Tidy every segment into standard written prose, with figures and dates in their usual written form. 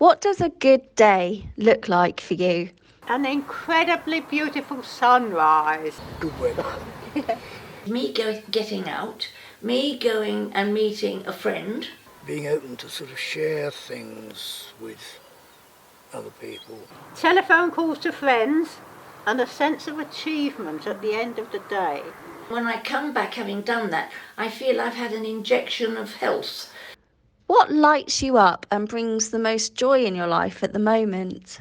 What does a good day look like for you? An incredibly beautiful sunrise. Good weather. Getting out, me going and meeting a friend. Being open to sort of share things with other people. Telephone calls to friends and a sense of achievement at the end of the day. When I come back having done that, I feel I've had an injection of health. What lights you up and brings the most joy in your life at the moment?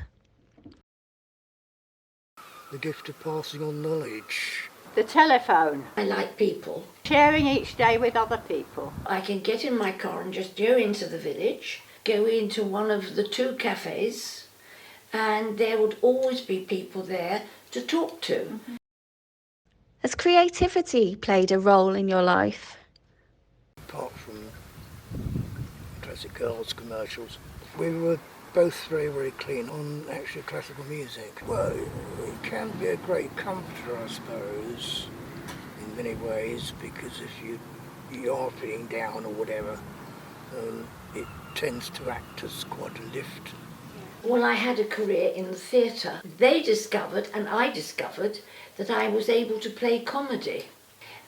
The gift of passing on knowledge. The telephone. I like people. Sharing each day with other people. I can get in my car and just go into the village, go into one of the 2 cafes, and there would always be people there to talk to. Mm-hmm. Has creativity played a role in your life? Apart from classic girls commercials, we were both very, very keen on actually classical music. Well, it can be a great comforter, I suppose, in many ways, because if you are feeling down or whatever, it tends to act as quite a lift. Well, I had a career in the theatre. They discovered, and I discovered, that I was able to play comedy.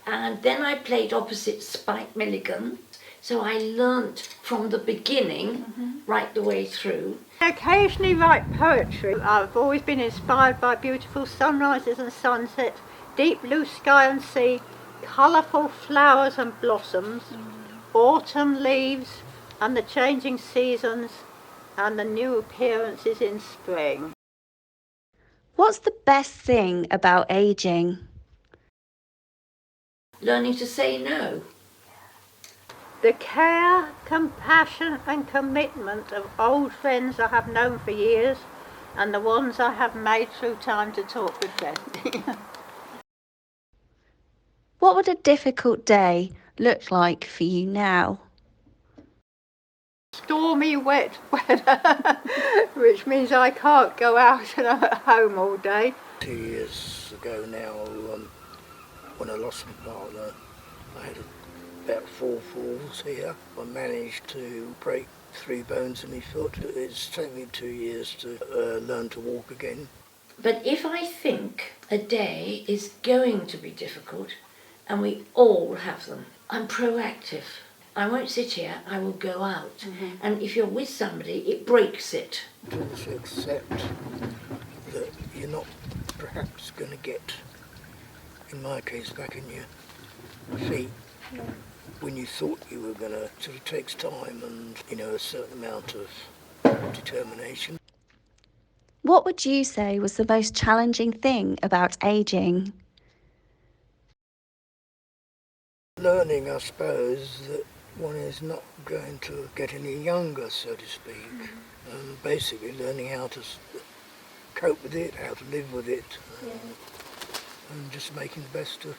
And then I played opposite Spike Milligan, so I learnt from the beginning right the way through. I occasionally write poetry. I've always been inspired by beautiful sunrises and sunsets, deep blue sky and sea, colourful flowers and blossoms, autumn leaves and the changing seasons and the new appearances in spring. What's the best thing about ageing? Learning to say no. The care, compassion and commitment of old friends I have known for years and the ones I have made through Time to Talk Befriending. What would a difficult day look like for you now? Stormy, wet weather, which means I can't go out and I'm at home all day. 2 years ago now, when I lost my partner, I had about 4 falls here. I managed to break 3 bones in my foot. It's taken me 2 years to learn to walk again. But if I think a day is going to be difficult, and we all have them, I'm proactive. I won't sit here, I will go out. And if you're with somebody, it breaks it. To also accept that you're not perhaps going to get, in my case, back in your feet when you thought you were going to. Sort of takes time and, a certain amount of determination. What would you say was the most challenging thing about ageing? Learning, I suppose, that one is not going to get any younger, so to speak. Basically learning how to cope with it, how to live with it, and just making the best of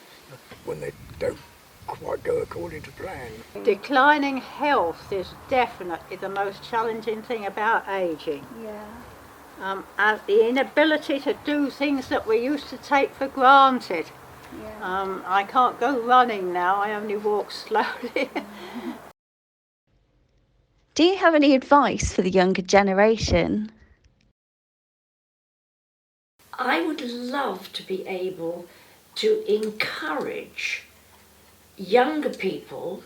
when they don't quite go according to plan. Declining health is definitely the most challenging thing about ageing. And the inability to do things that we used to take for granted. I can't go running now, I only walk slowly. Do you have any advice for the younger generation? I would love to be able to encourage younger people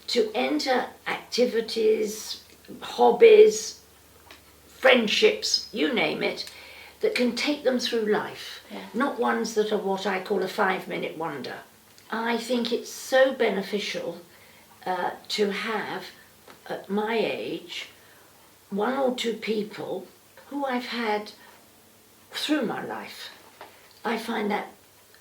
to enter activities, hobbies, friendships, you name it, that can take them through life, not ones that are what I call a 5-minute wonder. I think it's so beneficial to have, at my age, 1 or 2 people who I've had through my life. I find that,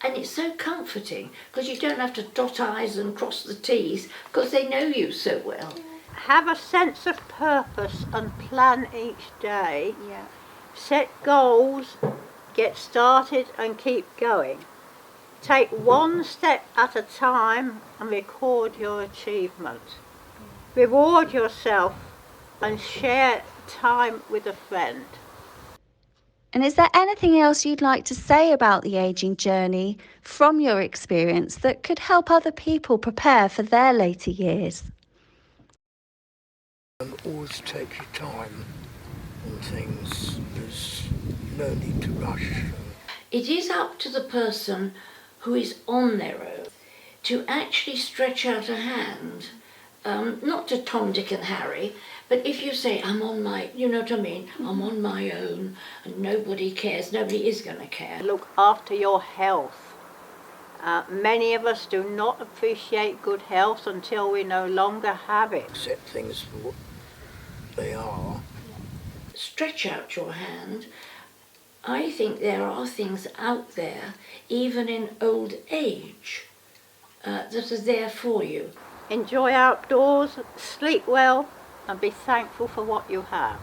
and it's so comforting, because you don't have to dot I's and cross the T's, because they know you so well. Have a sense of purpose and plan each day. Set goals, get started and keep going. Take 1 step at a time and record your achievement. Reward yourself and share time with a friend. And is there anything else you'd like to say about the ageing journey from your experience that could help other people prepare for their later years? Always take your time and things. There's no need to rush. It is up to the person who is on their own to actually stretch out a hand, not to Tom, Dick and Harry, but if you say, I'm on my, you know what I mean, I'm on my own and nobody cares, nobody is going to care. Look after your health. Many of us do not appreciate good health until we no longer have it. Accept things for what they are. Stretch out your hand. I think there are things out there, even in old age, that are there for you. Enjoy outdoors, sleep well, and be thankful for what you have.